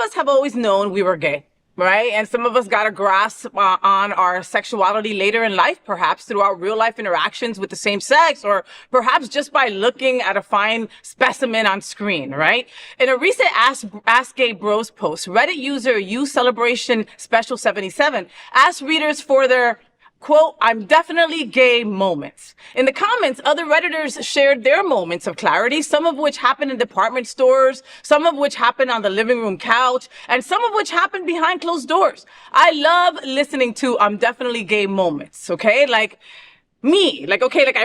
us have always known we were gay, right? And some of us got a grasp on our sexuality later in life, perhaps through our real life interactions with the same sex, or perhaps just by looking at a fine specimen on screen, right? In a recent Ask Gay Bros post, Reddit user U Celebration Special 77 asked readers for their quote, "I'm definitely gay" moments. In the comments, other Redditors shared their moments of clarity, some of which happened in department stores, some of which happened on the living room couch, and some of which happened behind closed doors. I love listening to "I'm definitely gay" moments, okay? Like, me, like, okay, like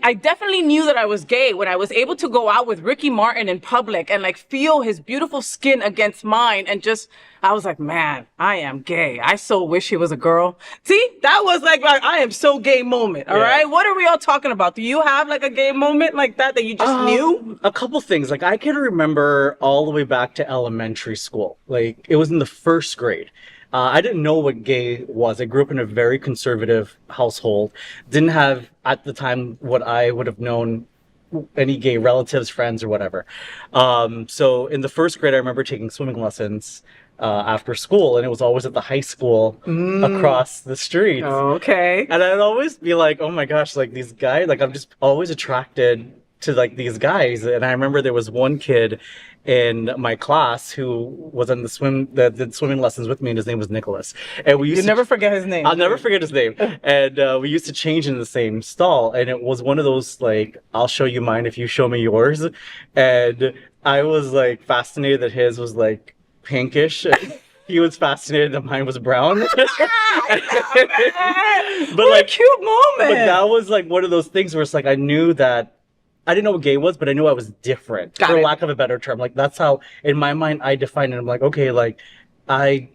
I definitely knew that I was gay when I was able to go out with Ricky Martin in public and like feel his beautiful skin against mine and just, I was like, man, I am gay. I so wish he was a girl. See, that was like I am so gay moment. All right. What are we all talking about? Do you have like a gay moment like that you just knew? A couple things. Like I can remember all the way back to elementary school. Like it was in the first grade. I didn't know what gay was. I grew up in a very conservative household. Didn't have, at the time, what I would have known any gay relatives, friends, or whatever. So in the first grade, I remember taking swimming lessons after school, and it was always at the high school across the street. Oh, okay. And I'd always be like, oh my gosh, like these guys, like I'm just always attracted to like these guys. And I remember there was one kid in my class who was on the did swimming lessons with me, and his name was Nicholas. And we used to never forget his name. I'll never forget his name. And we used to change in the same stall, and it was one of those like, I'll show you mine if you show me yours. And I was like fascinated that his was like pinkish. He was fascinated that mine was brown. But what a cute moment. But that was like one of those things where it's like I knew that I didn't know what gay was, but I knew I was different, for lack of a better term. Like that's how, in my mind, I define it. I'm like, okay, like I'm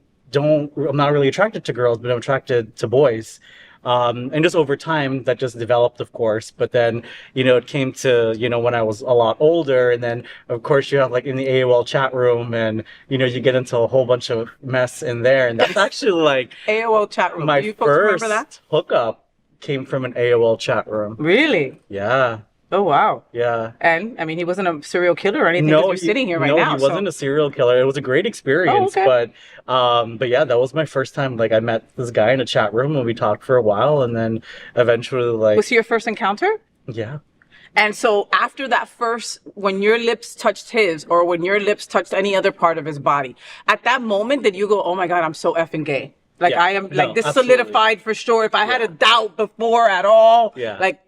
not really attracted to girls, but I'm attracted to boys. And just over time, that just developed, of course. But then, you know, it came to, you know, when I was a lot older, and then of course you have like in the AOL chat room, and you know, you get into a whole bunch of mess in there, and that's actually like AOL chat room. My Do you folks remember that? hookup came from an AOL chat room. Really? Yeah. Oh, wow. Yeah. And, I mean, he wasn't a serial killer or anything, because we're sitting here right now. No, he wasn't a serial killer. It was a great experience. Oh, okay. But yeah, that was my first time. Like, I met this guy in a chat room, and we talked for a while, and then eventually, like... Was he your first encounter? Yeah. And so after that first, when your lips touched his, or when your lips touched any other part of his body, at that moment, did you go, oh my God, I'm so effing gay? Like, yeah. I am, like, this absolutely. solidified for sure. If I had a doubt before at all, like,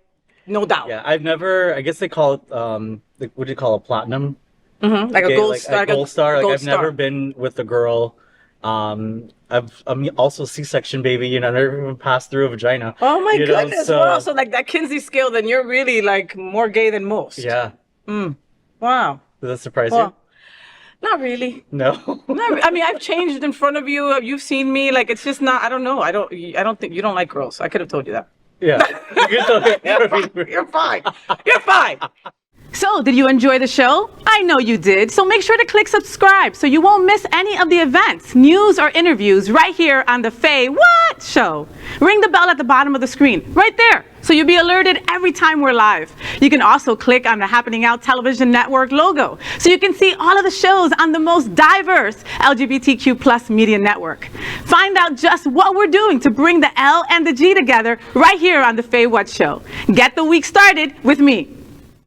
no doubt. Yeah, I've never, I guess they call it, like, what do you call it, platinum? Mm-hmm. Like a gold star. A gold star. Like, gold I've star. never been with a girl. I'm also C-section baby, you know, I never even passed through a vagina. Oh my goodness. So, wow. So like that Kinsey scale, then you're really like more gay than most. Yeah. Wow. Does that surprise you? Not really. No. I mean, I've changed in front of you. You've seen me. Like, it's just not, I don't know. I don't think you don't like girls. I could have told you that. Yeah. You're fine. You're fine. So, did you enjoy the show? I know you did. So make sure to click subscribe so you won't miss any of the events, news, or interviews right here on the Faye What Show. Ring the bell at the bottom of the screen, right there, so you'll be alerted every time we're live. You can also click on the Happening Out Television Network logo so you can see all of the shows on the most diverse LGBTQ plus media network. Find out just what we're doing to bring the L and the G together right here on the Faye What Show. Get the week started with me.